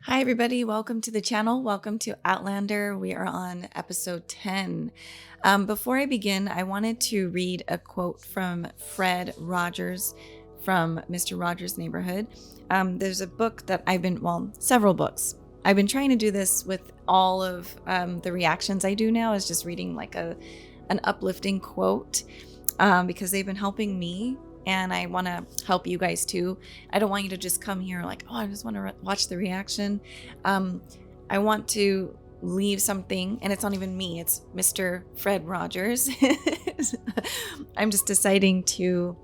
Hi, everybody. Welcome to the channel. Welcome to Outlander. We are on episode 10. Before I begin, I wanted to read a quote from Fred Rogers from Mr. Rogers' Neighborhood. There's a book that several books. I've been trying to do this with all of the reactions I do now, is just reading like an uplifting quote because they've been helping me. And I want to help you guys too. I don't want you to just come here like, oh, I just want to watch the reaction. I want to leave something, and it's not even me, it's Mr. Fred Rogers. I'm just deciding to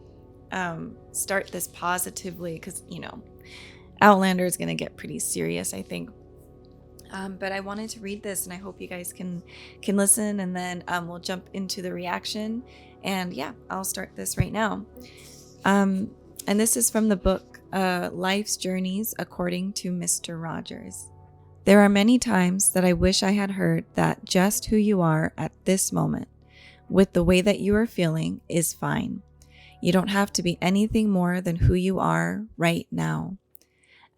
start this positively because, Outlander is going to get pretty serious, I think. But I wanted to read this, and I hope you guys can listen, and then we'll jump into the reaction. And yeah, I'll start this right now. And this is from the book Life's Journeys According to Mr. Rogers. There are many times that I wish I had heard that just who you are at this moment, with the way that you are feeling, is fine. You don't have to be anything more than who you are right now.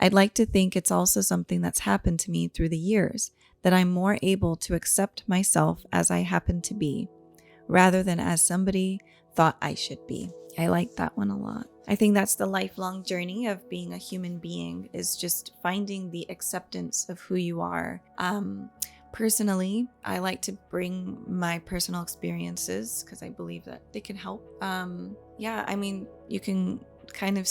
I'd like to think it's also something that's happened to me through the years, that I'm more able to accept myself as I happen to be, rather than as somebody thought I should be. I like that one a lot. I think that's the lifelong journey of being a human being, is just finding the acceptance of who you are. Personally, I like to bring my personal experiences because I believe that they can help. You can kind of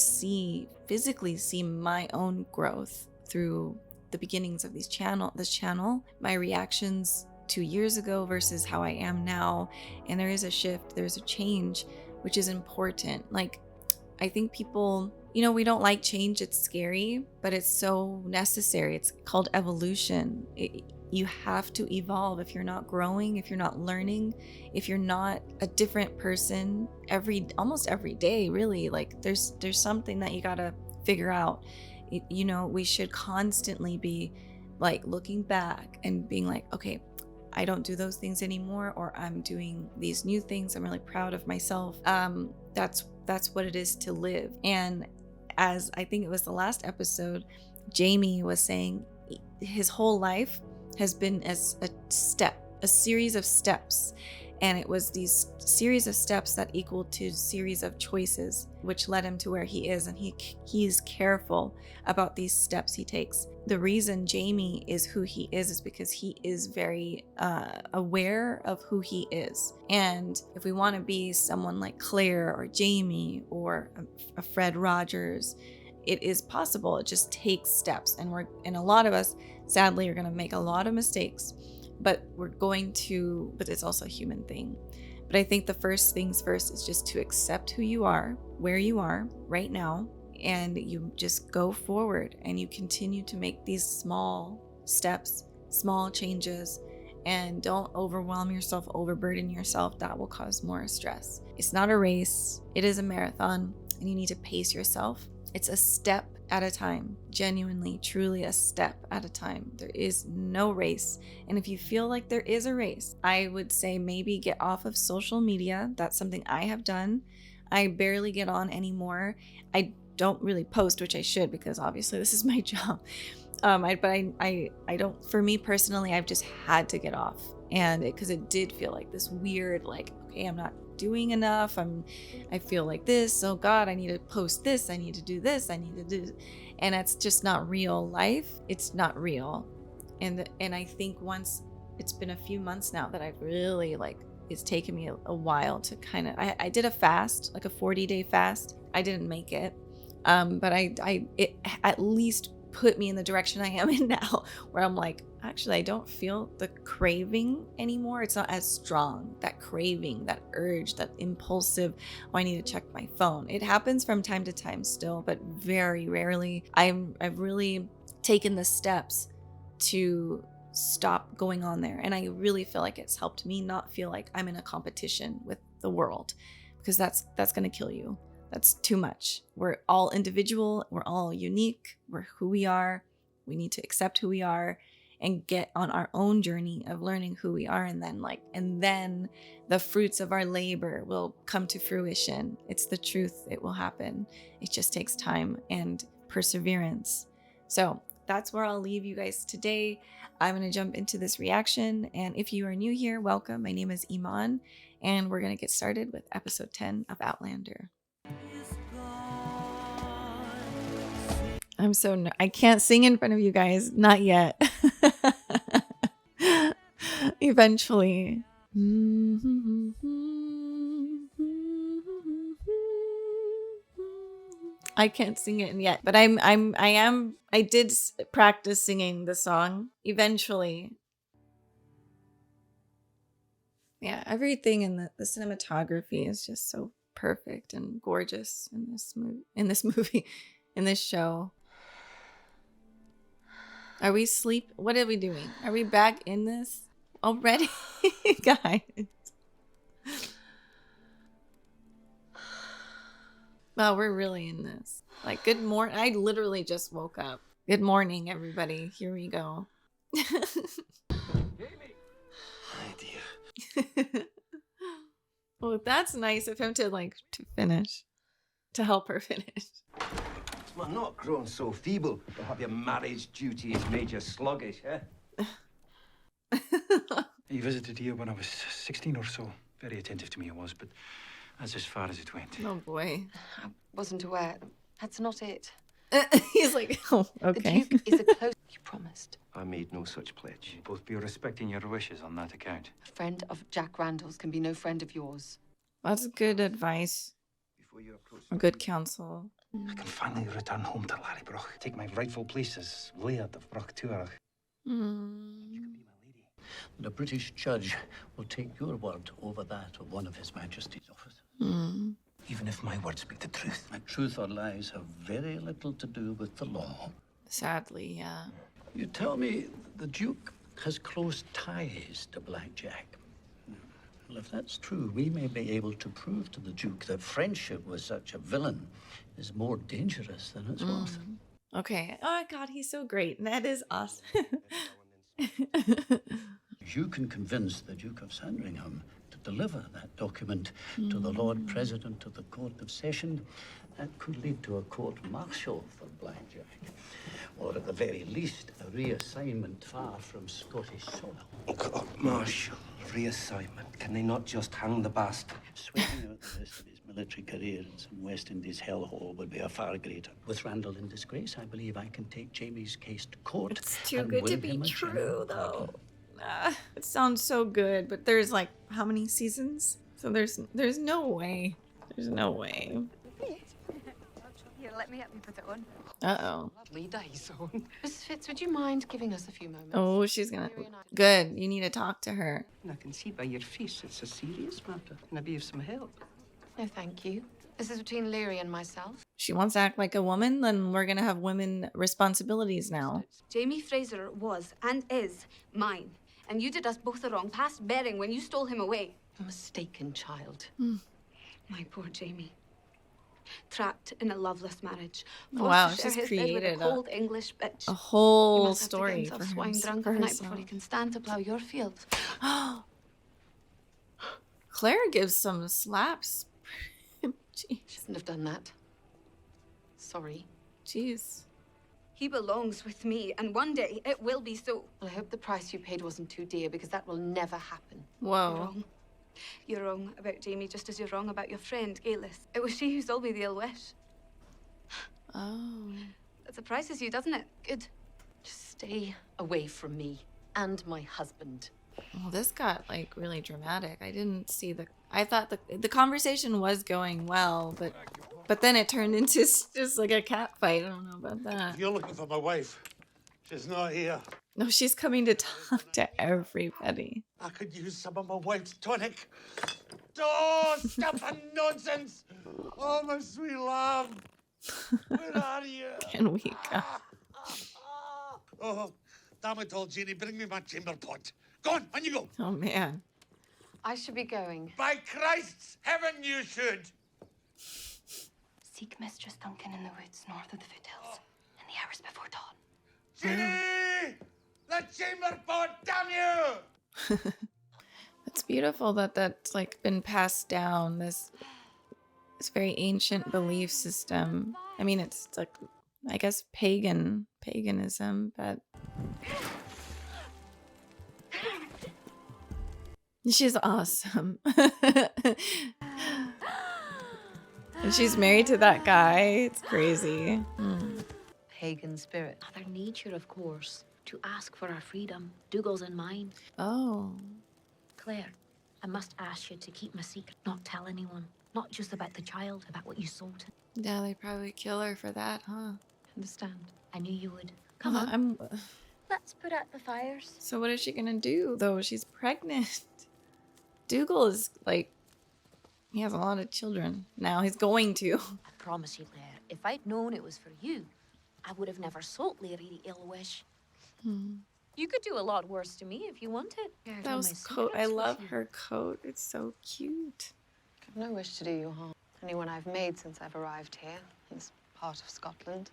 physically see my own growth through the beginnings of this channel, my reactions 2 years ago versus how I am now. And there is a shift, there's a change, which is important. Like, I think people, we don't like change. It's scary, but it's so necessary. It's called evolution. You have to evolve. If you're not growing, if you're not learning, if you're not a different person almost every day, really, like there's something that you gotta figure out. We should constantly be like looking back and being like, okay, I don't do those things anymore, or I'm doing these new things. I'm really proud of myself. That's what it is to live. And as I think it was the last episode, Jamie was saying, his whole life has been as a series of steps. And it was these series of steps that equal to series of choices, which led him to where he is. And he's careful about these steps he takes. The reason Jamie is who he is because he is very aware of who he is. And if we want to be someone like Claire or Jamie or a Fred Rogers, it is possible. It just takes steps. And a lot of us, sadly, are going to make a lot of mistakes. But it's also a human thing. But I think the first things first is just to accept who you are, where you are right now, and you just go forward and you continue to make these small steps, small changes, and don't overwhelm yourself, overburden yourself. That will cause more stress. It's not a race, it is a marathon, and you need to pace yourself. It's a step at a time, genuinely, truly a step at a time. There is no race. And if you feel like there is a race, I would say maybe get off of social media. That's something I have done. I barely get on anymore. I don't really post, which I should, because obviously this is my job. I don't, for me personally, I've just had to get off. And because it did feel like this weird, like, okay, I'm not doing enough. I feel like this. Oh God, I need to post this. I need to do this. I need to do, and it's just not real life. It's not real. And I think once it's been a few months now that I've really it's taken me a while to kind of, I did a fast, like a 40-day fast. I didn't make it. But it at least put me in the direction I am in now, where I'm like, actually, I don't feel the craving anymore. It's not as strong, that craving, that urge, that impulsive, oh, I need to check my phone. It happens from time to time still, but very rarely. I've really taken the steps to stop going on there. And I really feel like it's helped me not feel like I'm in a competition with the world, because that's going to kill you. That's too much. We're all individual. We're all unique. We're who we are. We need to accept who we are and get on our own journey of learning who we are. And then the fruits of our labor will come to fruition. It's the truth. It will happen. It just takes time and perseverance. So that's where I'll leave you guys today. I'm going to jump into this reaction. And if you are new here, welcome. My name is Iman, and we're going to get started with episode 10 of Outlander. I can't sing in front of you guys. Not yet. Eventually. I can't sing it yet, but I did practice singing the song eventually. Yeah, everything in the cinematography is just so perfect and gorgeous in this movie, in this show. Are we asleep? What are we doing? Are we back in this already, guys? Well, we're really in this. Like, good morning. I literally just woke up. Good morning, everybody. Here we go. Well, that's nice of him to help her finish. I'm not grown so feeble, or have your marriage duties made you sluggish, eh? He visited here when I was 16 or so. Very attentive to me he was, but that's as far as it went. Oh, boy. I wasn't aware. That's not it. He's like, oh, okay. The Duke is a close... You promised. I made no such pledge. We'll both be respecting your wishes on that account. A friend of Jack Randall's can be no friend of yours. That's good advice. Before you approach... Good counsel. I can finally return home to Larrybrook. Take my rightful place as Laird of Brochtuarach. The British judge will take your word over that of one of His Majesty's officers. Even if my words speak the truth. And truth or lies have very little to do with the law. Sadly, yeah. You tell me the Duke has close ties to Blackjack. Well, if that's true, we may be able to prove to the Duke that friendship with such a villain is more dangerous than it's worth. Okay. Oh, God, he's so great. And that is awesome. You can convince the Duke of Sandringham to deliver that document to the Lord President of the Court of Session. That could lead to a court-martial for Blackjack. Or at the very least, a reassignment far from Scottish soil. Court-martial, reassignment. Can they not just hang the bastard? Sweeping out the rest of his military career in some West Indies hellhole would be a far greater. With Randall in disgrace, I believe I can take Jamie's case to court. It's too good to be true, though. It sounds so good, but there's like how many seasons? So there's no way. There's no way. Here, let me help you put it on. Uh-oh. Lovely dice on. Miss Fitz, would you mind giving us a few moments? Oh, she's gonna... Good. You need to talk to her. I can see by your face it's a serious matter. Can I be of some help? No, thank you. This is between Leary and myself. She wants to act like a woman, then we're gonna have women responsibilities now. Jamie Fraser was and is mine. And you did us both the wrong past bearing when you stole him away. A mistaken child. My poor Jamie. Trapped in a loveless marriage. Wow, Forced to she's share his bed with created a cold English bitch. a He whole must have to get story himself for swine drunk for the night herself. before he can stand to plough your fields. Claire gives some slaps. Jeez. Shouldn't have done that. Sorry. Jeez. He belongs with me, and one day it will be so. Well, I hope the price you paid wasn't too dear, because that will never happen. You're Whoa. wrong. You're wrong about Jamie, just as you're wrong about your friend, Gaelis. It was she who sold me the ill wish. Oh. That surprises you, doesn't it? Good. Just stay away from me and my husband. Well, this got like really dramatic. I didn't see I thought the conversation was going well, but then it turned into just like a cat fight. I don't know about that. If you're looking for my wife, she's not here. No, she's coming to talk to everybody. I could use some of my wife's tonic. Oh, stop the nonsense! Oh, my sweet love. Where are you? Can we go? Oh, damn it all, Jeannie, bring me my chamber pot. Go on you go. Oh man. I should be going. By Christ's heaven, you should. Seek Mistress Duncan in the woods north of the foothills in the hours before dawn. Jeannie! The chamber pot, damn you! It's beautiful that that's like been passed down, this very ancient belief system. I mean, it's like I guess, paganism, but she's awesome. And she's married to that guy. It's crazy. Pagan spirit. Mother Nature, of course. To ask for our freedom. Dougal's and mine. Oh. Claire, I must ask you to keep my secret. Not tell anyone. Not just about the child, about what you sold him. Yeah, they probably kill her for that, huh? Understand? I knew you would. Come on. I'm... Let's put out the fires. So what is she gonna do, though? She's pregnant. Dougal is, like... He has a lot of children. Now he's going to. I promise you, Claire, if I'd known it was for you, I would have never sold Larry the ill wish. You could do a lot worse to me if you wanted. That was coat. I love her coat. It's so cute. I've no wish to do you harm. Only one I've made since I've arrived here. It's part of Scotland.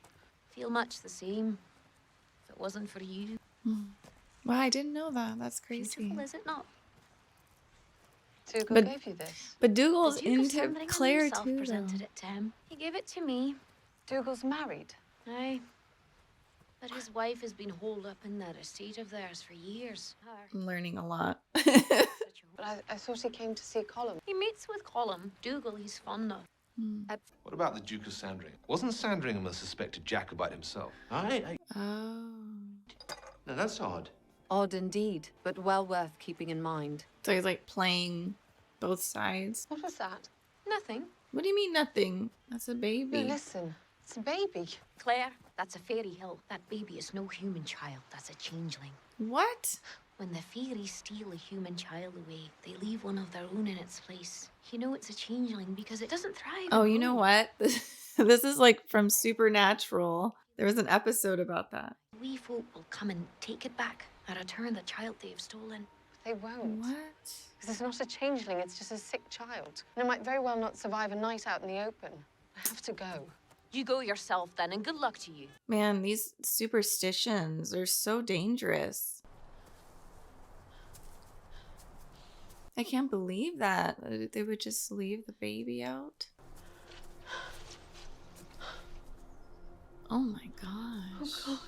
Feel much the same. If it wasn't for you. Wow, I didn't know that. That's crazy. Beautiful, is it not? Dougal But- gave you this. But Dougal's The Duke of into Sandringham Claire himself too, presented though. it to him. He gave it to me. Dougal's married. Aye. But his wife has been holed up in that estate of theirs for years. I'm learning a lot. But I thought he came to see Colin. He meets with Colum. Dougal he's fond of. What about the Duke of Sandringham? Wasn't Sandringham a suspected Jacobite himself? Aye. Oh. Now that's odd. Odd indeed, but well worth keeping in mind. So he's like playing both sides. What was that? Nothing. What do you mean nothing? That's a No, baby. listen. It's a baby. Claire, that's a fairy hill. That baby is no human child. That's a changeling. What? When the fairies steal a human child away, they leave one of their own in its place. You know it's a changeling because it doesn't thrive. Oh, in you know home. what? This is like from Supernatural. There was an episode about that. We folk will come and take it back and return the child they've stolen. They won't. What? Because it's not a changeling, it's just a sick child. And it might very well not survive a night out in the open. I have to go. You go yourself then, and good luck to you. Man, these superstitions are so dangerous. I can't believe that. They would just leave the baby out. Oh my gosh. God.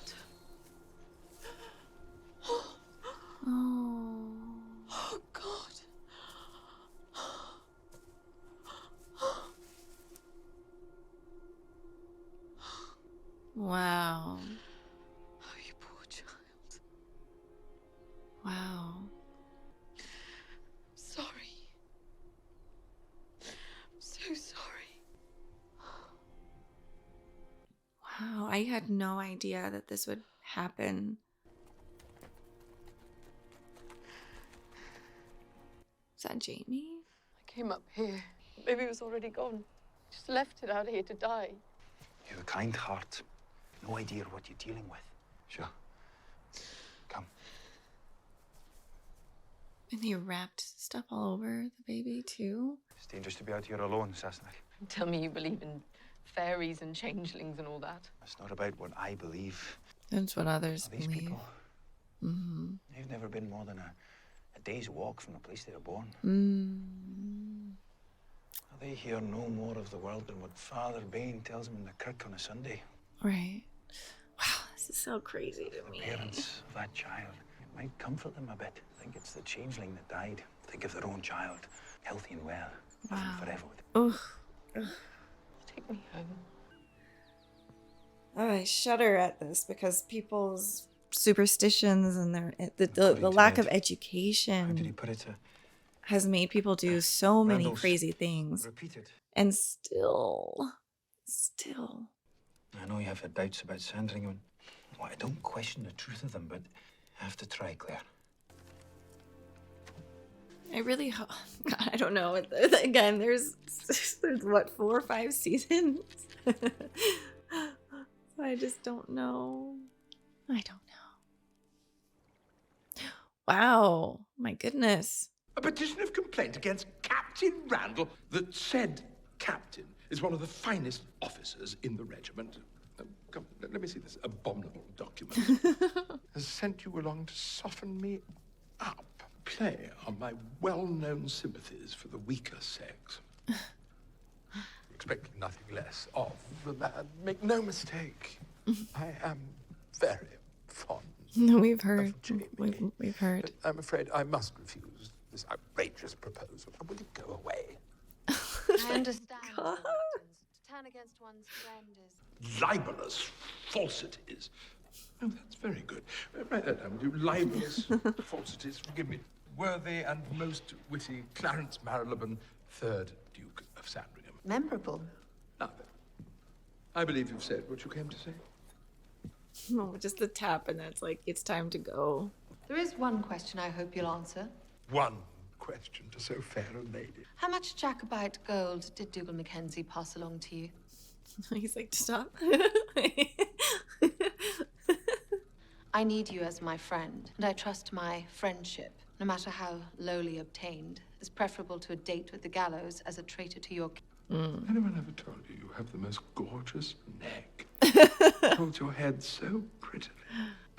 Oh. Oh, God. Wow. Oh, you poor child. Wow. Sorry. I'm so sorry. Wow. I had no idea that this would happen. Is that Jamie? I came up here. Baby was already gone. Just left it out here to die. You have a kind heart. No idea what you're dealing with. Sure. Come. And he wrapped stuff all over the baby too. It's dangerous to be out here alone, Sassenach. Tell me you believe in fairies and changelings and all that. It's not about what I believe. That's what others These believe. people, Mm-hmm. they've never been more than a day's walk from the place they were born. They hear no more of the world than what Father Bain tells them in the kirk on a Sunday. Right. Wow, this is so crazy to The me. parents of that child, it might comfort them a bit. Think it's the changeling that died. Think of their own child, healthy and well, living Wow. forever with Ugh. Take me home. Oh, I shudder at this because people's superstitions and their the According to lack of Ed. How did he education put it? has made people do so many Randall's crazy things. Repeated. And still. I know you have had doubts about Sandringham. Well, I don't question the truth of them, but I have to try, Claire. I really hope. God, I don't know. Again, there's what, 4 or 5 seasons? I just don't know. I don't know. Wow. My goodness. A petition of complaint against Captain Randall. The said captain is one of the finest officers in the regiment. Come, let me see this abominable document. Has sent you along to soften me up, play on my well-known sympathies for the weaker sex. Expecting nothing less of the man. Make no mistake, I am very fond No, we've heard. of Jamie. We've heard. But I'm afraid I must refuse this outrageous proposal. Will you go away? I understand. God. To turn against one's friend is... Libelous falsities. Oh, that's very good. Write that down, would you? Libelous falsities. Forgive me. Worthy and most witty Clarence Marylebone, 3rd Duke of Sandringham. Memorable. Now then, I believe you've said what you came to say. No, just the tap, and that's like, it's time to go. There is one question I hope you'll answer. One question to so fair a lady. How much Jacobite gold did Dougal Mackenzie pass along to you? He's like, stop. I need you as my friend, and I trust my friendship, no matter how lowly obtained, is preferable to a date with the gallows as a traitor to your... Anyone ever told you you have the most gorgeous neck? Hold your head so prettily.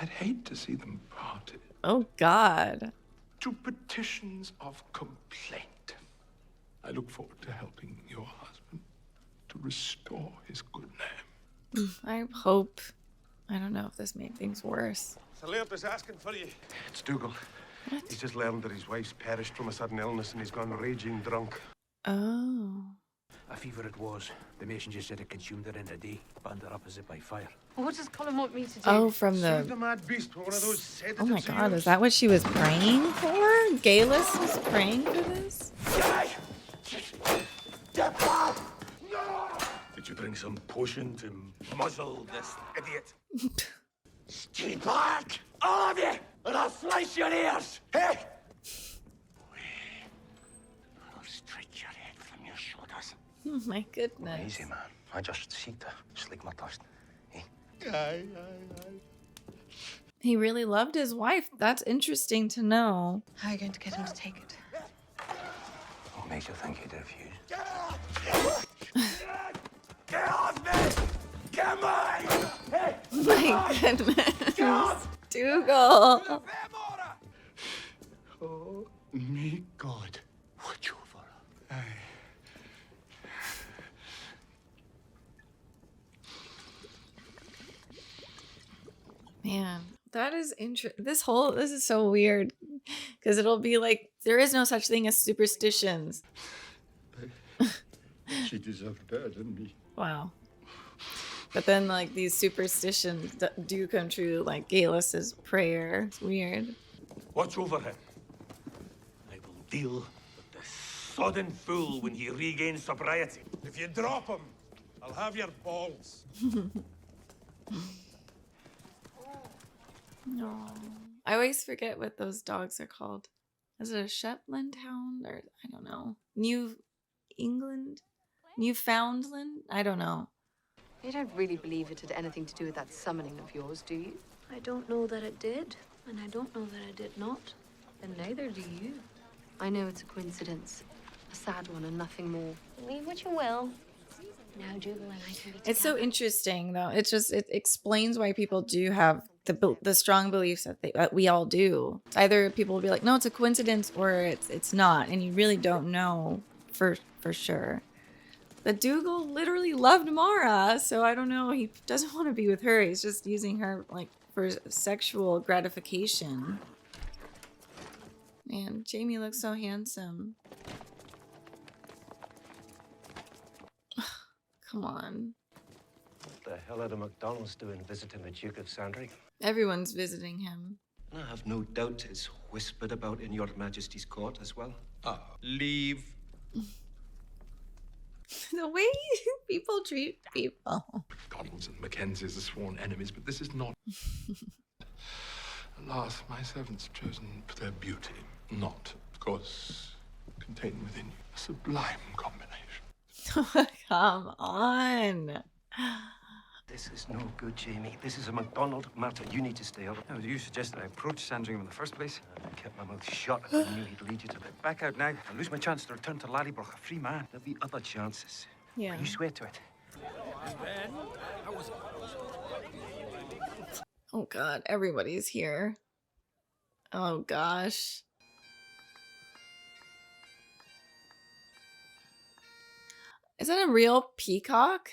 I'd hate to see them parted. Oh, God. To petitions of complaint. I look forward to helping your husband to restore his good name. I hope. I don't know if this made things worse. Sir Laoghaire asking for you. It's Dougal. He's just learned that his wife's perished from a sudden illness and he's gone raging drunk. Oh. A fever it was. The messenger said it consumed her in a day. Burned her up as if by fire. What does Colin want me to do? Oh, from Serve the... the mad beast with one of those sedatives. Oh my he God, used. is that what she was praying for? Galus was praying for this? Did you bring some potion to muzzle this idiot? Stay back, all of you, and I'll slice your ears. Hey! I'll strike your head from your shoulders. Oh my goodness. Easy, man. I just seek to slick my dust. Eh? Aye. He really loved his wife. That's interesting to know. How are you going to get him to take it? What makes you think he'd refuse? Get off me! Come on! Hey! My goodness. Dougal. Oh, me God. What you for? Aye. Man, that is interesting. This is so weird. Because it'll be like, there is no such thing as superstitions. She deserved better than me. Wow. But then, like, these superstitions do come true, like Galus's prayer. It's weird. Watch over him. I will deal with the sodden fool when he regains sobriety. If you drop him, I'll have your balls. No. I always forget what those dogs are called. Is it a Shetland hound or I don't know. Newfoundland? I don't know. You don't really believe it had anything to do with that summoning of yours, do you? I don't know that it did, and I don't know that it did not. And neither do you. I know it's a coincidence. A sad one and nothing more. Believe what you will. Now Dougal and I can be It's so together. interesting though. It explains why people do have the strong beliefs that we all do. Either people will be like, no, it's a coincidence, or it's not, and you really don't know for sure. But Dougal literally loved Mara, so I don't know. He doesn't want to be with her. He's just using her like for sexual gratification. Man, Jamie looks so handsome. Come on. What the hell are the MacDonalds doing visiting the Duke of Sandringham? Everyone's visiting him. I have no doubt it's whispered about in your Majesty's court as well. Leave. The way people treat people. MacDonalds and Mackenzies are sworn enemies, but this is not. Alas, my servants chosen for their beauty, not, of course, contained within you a sublime combination. Come on. This is no good, Jamie. This is a MacDonald matter. You need to stay out. Now, you suggested I approach Sandringham in the first place? I kept my mouth shut. I knew he'd lead you to it. Back out now. I lose my chance to return to Laoghaire a free man. There'll be other chances. Yeah. You swear to it. Oh God, everybody's here. Oh gosh. Is that a real peacock?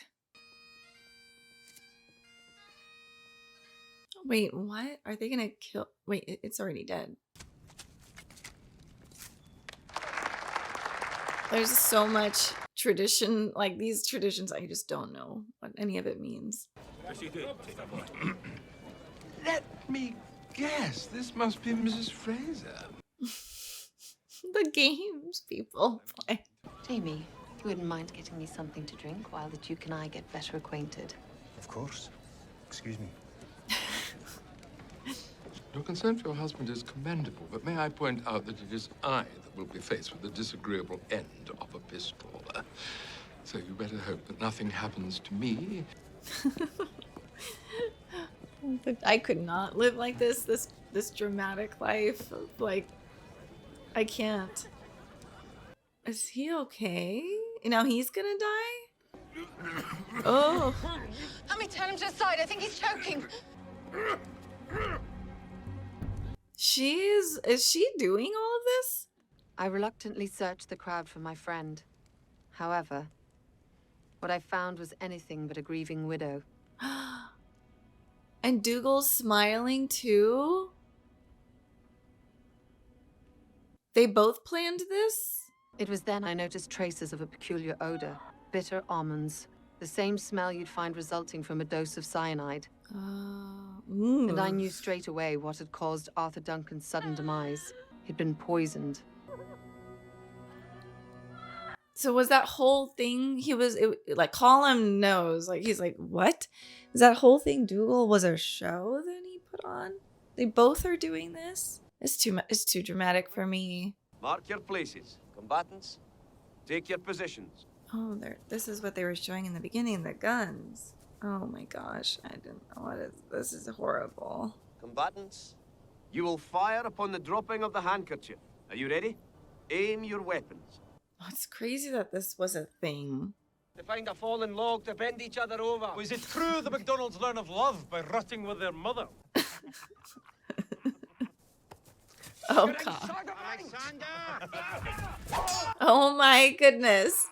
Wait, what? Are they gonna kill? Wait, it's already dead. There's so much tradition, like these traditions, I just don't know what any of it means. Let me guess. This must be Mrs. Fraser. The games people play. Jamie, you wouldn't mind getting me something to drink while the Duke and I get better acquainted? Of course. Excuse me. Your concern for your husband is commendable, but may I point out that it is I that will be faced with the disagreeable end of a pistol. So you better hope that nothing happens to me. I could not live like this dramatic life. Like, I can't. Is he okay? Now he's gonna die? Oh. Let me turn him to the side. I think he's choking. Is she doing all of this? I reluctantly searched the crowd for my friend. However, what I found was anything but a grieving widow. And Dougal's smiling too? They both planned this? It was then I noticed traces of a peculiar odor. Bitter almonds. The same smell you'd find resulting from a dose of cyanide. And I knew straight away what had caused Arthur Duncan's sudden demise. He'd been poisoned. So was that whole thing, like Colin knows, like he's like, what? Is that whole thing Dougal was a show that he put on? They both are doing this? It's too dramatic for me. Mark your places. Combatants, take your positions. Oh, this is what they were showing in the beginning, the guns. Oh my gosh, I didn't know this is horrible. Combatants, you will fire upon the dropping of the handkerchief. Are you ready? Aim your weapons. Oh, it's crazy that this was a thing. To find a fallen log to bend each other over. Was it true the McDonalds learn of love by rutting with their mother? Oh god. Oh my goodness.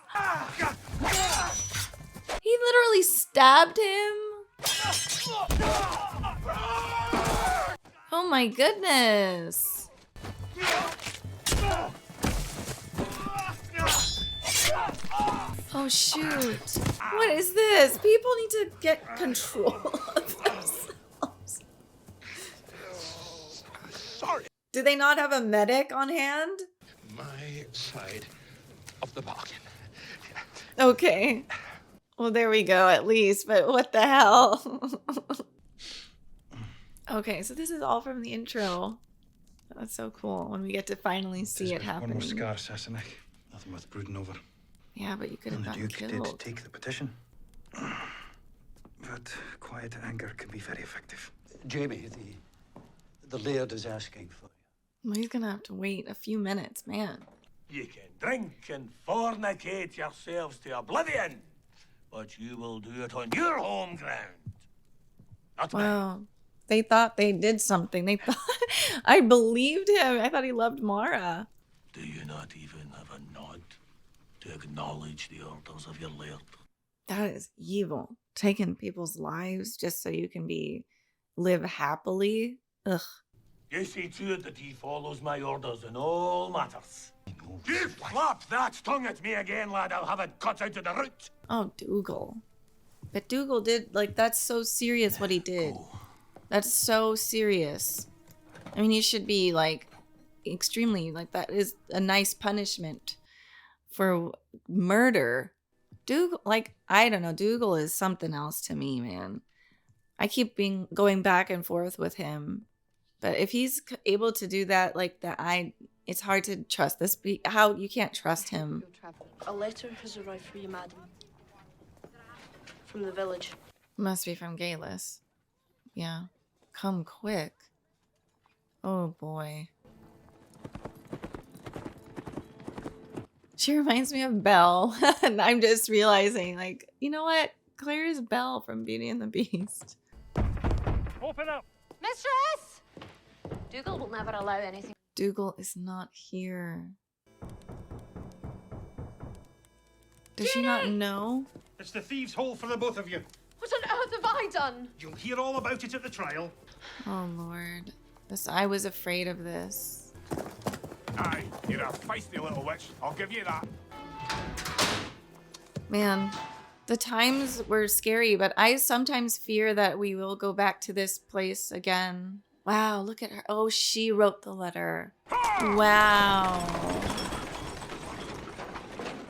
He literally stabbed him. Oh my goodness. Oh shoot. What is this? People need to get control of themselves. Sorry. Do they not have a medic on hand? My side of the bargain. Okay. Well, there we go, at least. But what the hell? Okay, so this is all from the intro. That's so cool when we get to finally see it happen. One more scar, Sassenach. Nothing worth brooding over. Yeah, but you could have And the gotten Duke killed. did take the petition. But quiet anger can be very effective. Jamie, the Laird is asking for you. Well, he's gonna have to wait a few minutes, man. You can drink and fornicate yourselves to oblivion, but you will do it on your home ground. Not mine. Wow. They thought they did something. They thought I believed him. I thought he loved Mara. Do you not even have a nod to acknowledge the orders of your laird? That is evil. Taking people's lives just so you can live happily. Ugh. You see to it that he follows my orders in all matters. You flap that tongue at me again, lad, I'll have it cut out to the root. Oh, Dougal. But Dougal did, like, that's so serious what he did. That's so serious. I mean, he should be, like, extremely, like, that is a nice punishment for murder. Dougal, like, I don't know, Dougal is something else to me, man. I keep going back and forth with him. But if he's able to do that, like, it's hard to trust this. How you can't trust him. A letter has arrived for you, madam. From the village. Must be from Galus. Yeah. Come quick. Oh boy. She reminds me of Belle. And I'm just realizing, like, you know what? Claire is Belle from Beauty and the Beast. Open up! Mistress! Dougal will never allow anything. Dougal is not here. Does she not know? It's the thieves' hole for the both of you. What on earth have I done? You'll hear all about it at the trial. Oh, Lord. I was afraid of this. Aye, you're a feisty little witch. I'll give you that. Man, the times were scary, but I sometimes fear that we will go back to this place again. Wow, look at her. Oh, she wrote the letter. Wow.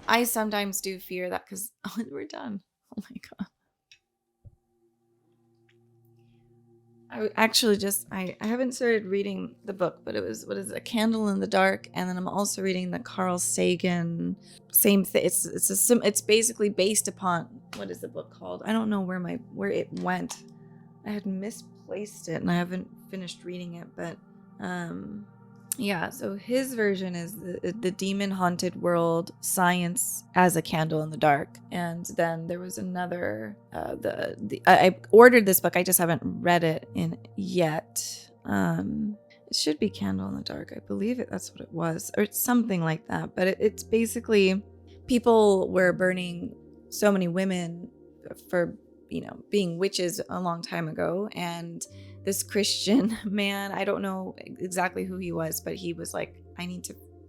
I sometimes do fear that because we're done. Oh my God. I actually I haven't started reading the book, but it was, what is it, A Candle in the Dark, and then I'm also reading the Carl Sagan, same thing. It's basically based upon, what is the book called? I don't know where it went. I had misplaced it and I haven't finished reading it, but yeah, so his version is the demon haunted world, science as a candle in the dark. And then there was another I ordered this book, I just haven't read it yet. It should be Candle in the Dark, I believe that's what it was, or it's something like that. But it's basically people were burning so many women for being witches a long time ago, and this Christian man, I don't know exactly who he was, but he was like,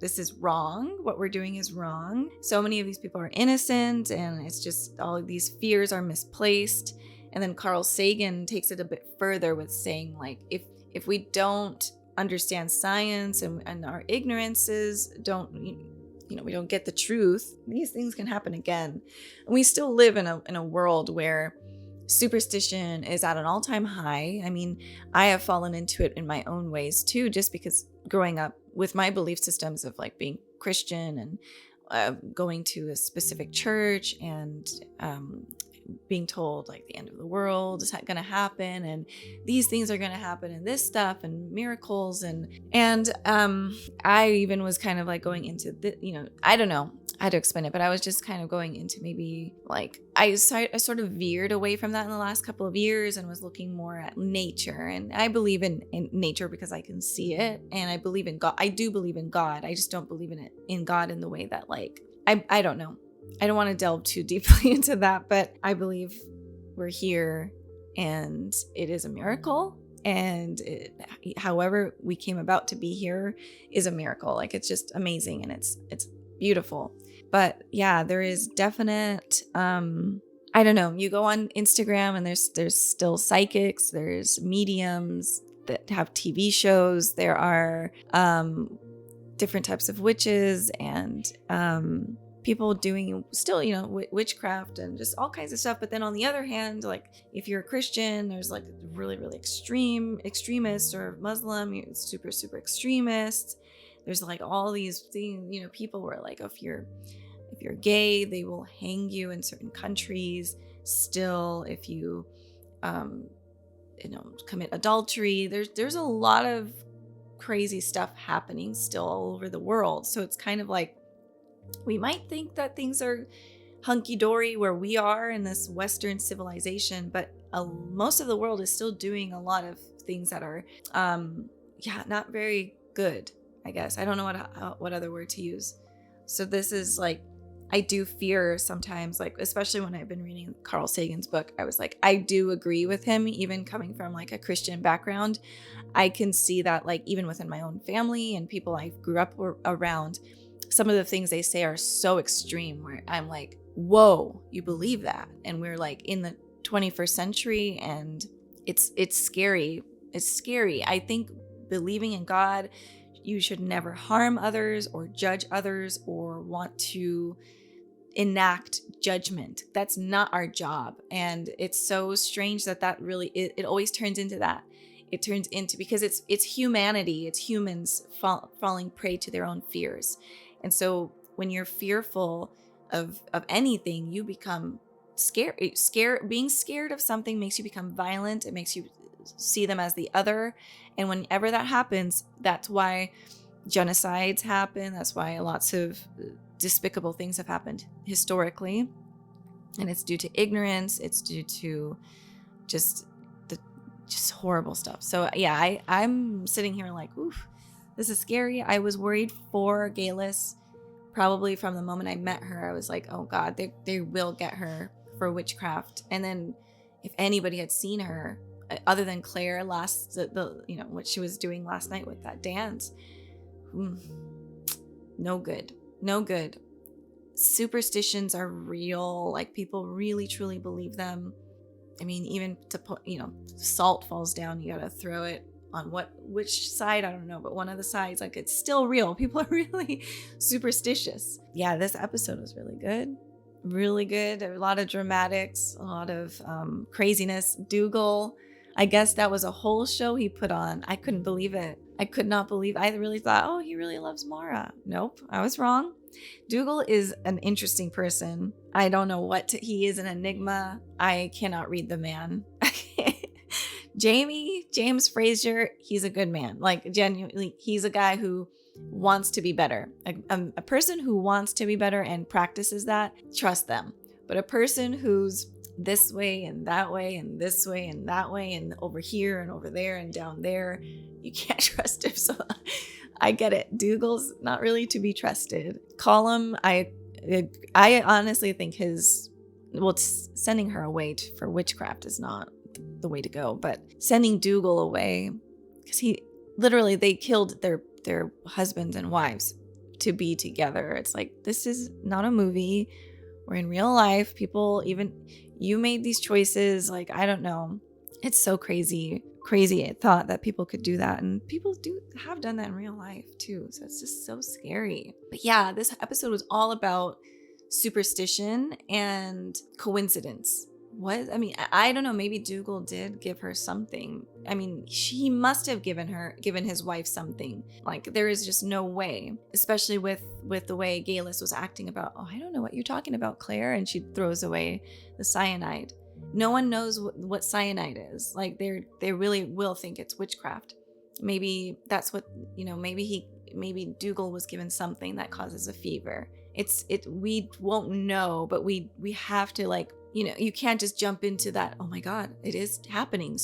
this is wrong. What we're doing is wrong. So many of these people are innocent, and it's just all of these fears are misplaced. And then Carl Sagan takes it a bit further with saying, like, if we don't understand science and our ignorances we don't get the truth, these things can happen again. And we still live in a world where superstition is at an all-time high. I mean, I have fallen into it in my own ways too, just because growing up with my belief systems of like being Christian and going to a specific church and being told like the end of the world is going to happen and these things are going to happen and this stuff and miracles and I even was kind of like going into I don't know how to explain it, but I was just kind of going into maybe like I sort of veered away from that in the last couple of years and was looking more at nature. And I believe in nature because I can see it, and I believe in God. I do believe in God. I just don't believe in God in the way that like I don't know. I don't want to delve too deeply into that, but I believe we're here and it is a miracle. And however we came about to be here is a miracle. Like, it's just amazing and it's beautiful. But yeah, there is definite, I don't know, you go on Instagram and there's still psychics, there's mediums that have TV shows, there are different types of witches and people doing still, witchcraft and just all kinds of stuff. But then on the other hand, like if you're a Christian, there's like really, really extremists, or Muslim, you're super, super extremists. There's like all these things, people were like, if you're gay, they will hang you in certain countries. Still, if you, commit adultery, there's a lot of crazy stuff happening still all over the world. So it's kind of like, we might think that things are hunky-dory where we are in this Western civilization, but most of the world is still doing a lot of things that are, not very good, I guess. I don't know what other word to use. So this is like, I do fear sometimes, like, especially when I've been reading Carl Sagan's book, I was like, I do agree with him, even coming from like a Christian background. I can see that, like, even within my own family and people I grew up around, some of the things they say are so extreme where I'm like, whoa, you believe that? And we're like in the 21st century and it's scary. It's scary. I think believing in God, you should never harm others or judge others or want to enact judgment. That's not our job. And it's so strange that really, it always turns into that. It turns into, because it's humanity, it's humans falling prey to their own fears. And so when you're fearful of anything, you become scared. Being scared of something makes you become violent. It makes you see them as the other. And whenever that happens, that's why genocides happen. That's why lots of despicable things have happened historically. And it's due to ignorance. It's due to just horrible stuff. So yeah, I'm sitting here like, oof, this is scary. I was worried for Galis probably from the moment I met her. I was like, oh God, they will get her for witchcraft. And then if anybody had seen her, other than Claire what she was doing last night with that dance. No good. No good. Superstitions are real. Like, people really truly believe them. I mean, even to put, salt falls down, you gotta throw it on which side, I don't know, but one of the sides, like, it's still real. People are really superstitious. Yeah, this episode was really good. Really good. A lot of dramatics, a lot of craziness. Dougal, I guess that was a whole show he put on. I couldn't believe it. I could not believe. I really thought, oh, he really loves Mara. Nope, I was wrong. Dougal is an interesting person. I don't know he is an enigma. I cannot read the man. James Fraser, he's a good man. Like, genuinely, he's a guy who wants to be better. A person who wants to be better and practices that, trust them. But a person who's this way and that way and this way and that way and over here and over there and down there, you can't trust him. So I get it. Dougal's not really to be trusted. Colum, I honestly think sending her away for witchcraft is not the way to go, but sending Dougal away, because they killed their husbands and wives to be together. It's like, this is not a movie. We're in real life. People, even you made these choices. Like, I don't know. It's so crazy thought that people could do that, and people have done that in real life too. So it's just so scary. But yeah, this episode was all about superstition and coincidence. I don't know, maybe Dougal did give her something. I mean, he must have given his wife something. Like, there is just no way, especially with the way Gaelis was acting about, oh, I don't know what you're talking about, Claire, and she throws away the cyanide. No one knows what cyanide is. Like, they really will think it's witchcraft. Maybe that's what, maybe Dougal was given something that causes a fever. We won't know, but we have to, like, you can't just jump into that. Oh my God, it is happening.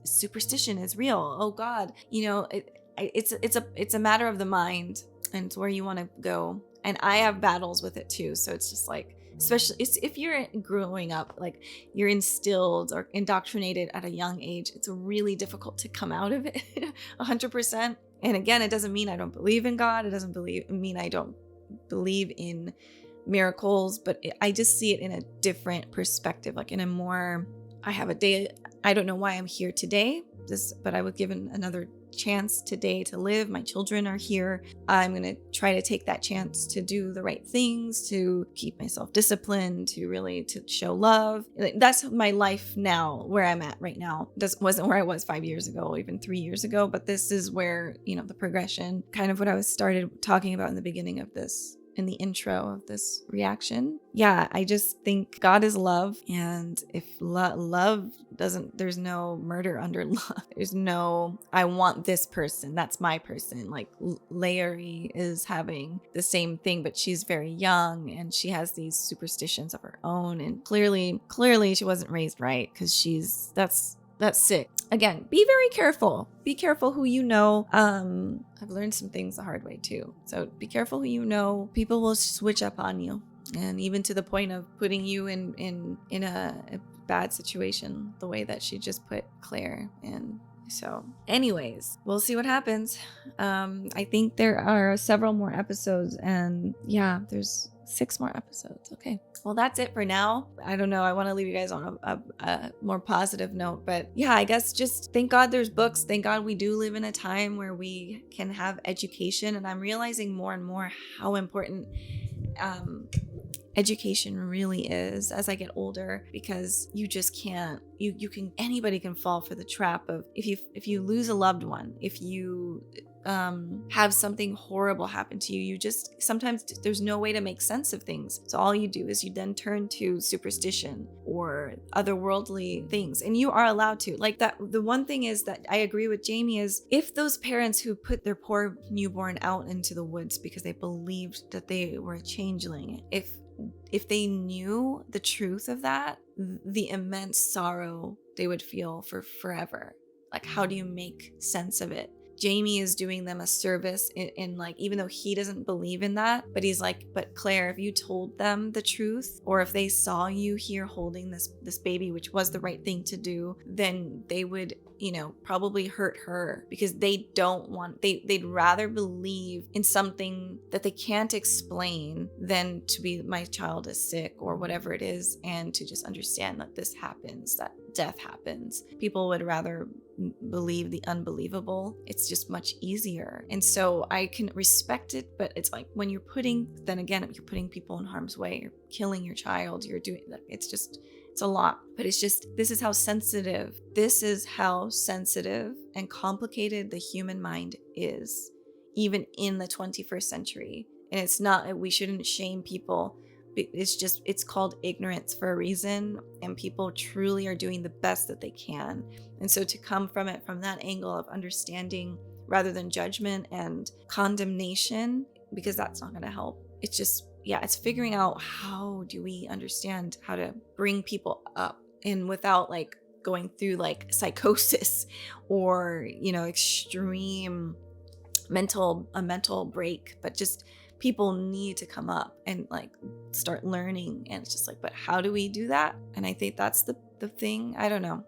Superstition is real. Oh God, it's a matter of the mind, and it's where you want to go. And I have battles with it too. So it's just like, especially if you're growing up, like, you're instilled or indoctrinated at a young age, it's really difficult to come out of it 100%. And again, it doesn't mean I don't believe in God. It doesn't mean I don't believe in miracles, but I just see it in a different perspective, like in a more, I have a day, I don't know why I'm here today, but I was given another chance today to live. My children are here. I'm going to try to take that chance to do the right things, to keep myself disciplined, to show love. That's my life now, where I'm at right now. Wasn't where I was 5 years ago, or even 3 years ago, but this is where, the progression, kind of what I started talking about in the beginning of this, in the intro of this reaction. Yeah, I just think God is love, and if love doesn't, there's no murder under love. There's no, I want this person, that's my person. Like, Laoghaire is having the same thing, but she's very young and she has these superstitions of her own, and clearly she wasn't raised right, because that's sick. Again, be very careful. Be careful who you know. I've learned some things the hard way too. So be careful who you know. People will switch up on you, and even to the point of putting you in a bad situation, the way that she just put Claire in. So anyways, we'll see what happens. I think there are several more episodes, and yeah, there's 6 more episodes. Okay. Well, that's it for now. I don't know. I want to leave you guys on a more positive note, but yeah, I guess just thank God there's books. Thank God we do live in a time where we can have education. And I'm realizing more and more how important education really is as I get older, because you just can't, anybody can fall for the trap of, if you lose a loved one, if you have something horrible happen to you, sometimes there's no way to make sense of things. So all you do is you then turn to superstition or otherworldly things, and you are allowed to. Like, that, the one thing is that I agree with Jamie is, if those parents who put their poor newborn out into the woods because they believed that they were a changeling, if they knew the truth of that, the immense sorrow they would feel for forever. Like, how do you make sense of it? Jamie is doing them a service in like, even though he doesn't believe in that, but he's like, but Claire, if you told them the truth, or if they saw you here holding this baby, which was the right thing to do, then they would, you know, probably hurt her, because they don't want, they'd rather believe in something that they can't explain than to be, my child is sick or whatever it is, and to just understand that this happens, that death happens. People would rather believe the unbelievable. It's just much easier. And so I can respect it, but it's like when you're putting people in harm's way, you're killing your child, you're doing that. It's a lot, but this is how sensitive and complicated the human mind is, even in the 21st century. And it's not, we shouldn't shame people. It's called ignorance for a reason, and people truly are doing the best that they can. And so to come from it from that angle of understanding rather than judgment and condemnation, because that's not going to help. It's just, it's figuring out, how do we understand how to bring people up, and without like going through like psychosis or, you know, extreme mental break, but just people need to come up and like start learning. And it's just like, but how do we do that? And I think that's the thing. I don't know.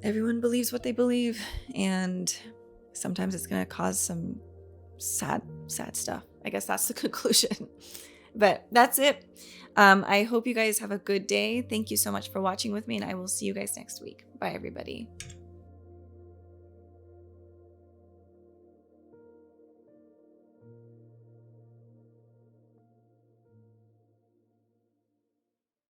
Everyone believes what they believe, and sometimes it's going to cause some sad stuff. I guess that's the conclusion. But that's it. I hope you guys have a good day. Thank you so much for watching with me, and I will see you guys next week. Bye, everybody.